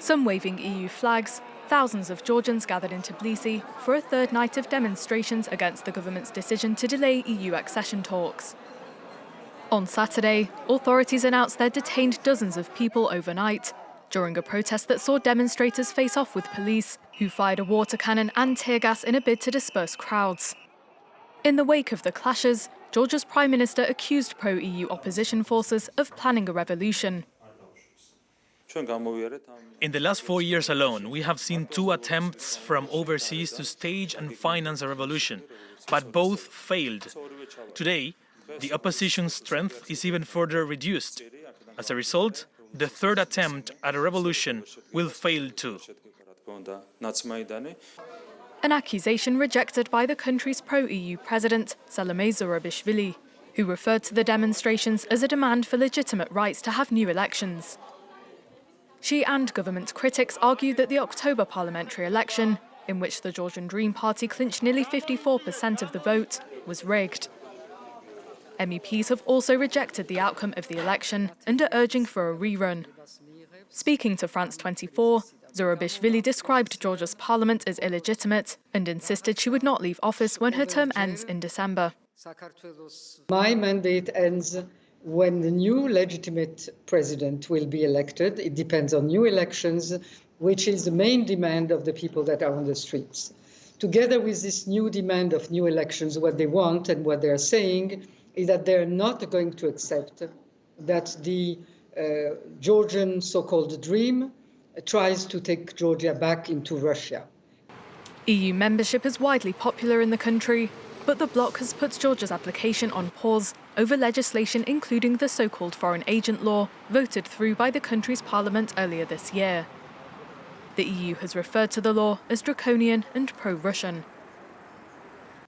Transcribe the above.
Some waving EU flags, thousands of Georgians gathered in Tbilisi for a third night of demonstrations against the government's decision to delay EU accession talks. On Saturday, authorities announced they'd detained dozens of people overnight during a protest that saw demonstrators face off with police, who fired a water cannon and tear gas in a bid to disperse crowds. In the wake of the clashes, Georgia's Prime Minister accused pro-EU opposition forces of planning a revolution. In the last 4 years alone, we have seen 2 attempts from overseas to stage and finance a revolution, but both failed. Today, the opposition's strength is even further reduced. As a result, the third attempt at a revolution will fail too. An accusation rejected by the country's pro-EU president, Zurabishvili, who referred to the demonstrations as a demand for legitimate rights to have new elections. She and government critics argue that the October parliamentary election, in which the Georgian Dream Party clinched nearly 54% of the vote, was rigged. MEPs have also rejected the outcome of the election and are urging for a rerun. Speaking to France 24, Zurabishvili described Georgia's parliament as illegitimate and insisted she would not leave office when her term ends in December. My mandate ends when the new legitimate president will be elected. It depends on new elections, which is the main demand of the people that are on the streets. Together with this new demand of new elections, what they want and what they are saying is that they're not going to accept that the Georgian so-called dream tries to take Georgia back into Russia. EU membership is widely popular in the country, but the bloc has put Georgia's application on pause over legislation including the so-called foreign agent law, voted through by the country's parliament earlier this year. The EU has referred to the law as draconian and pro-Russian.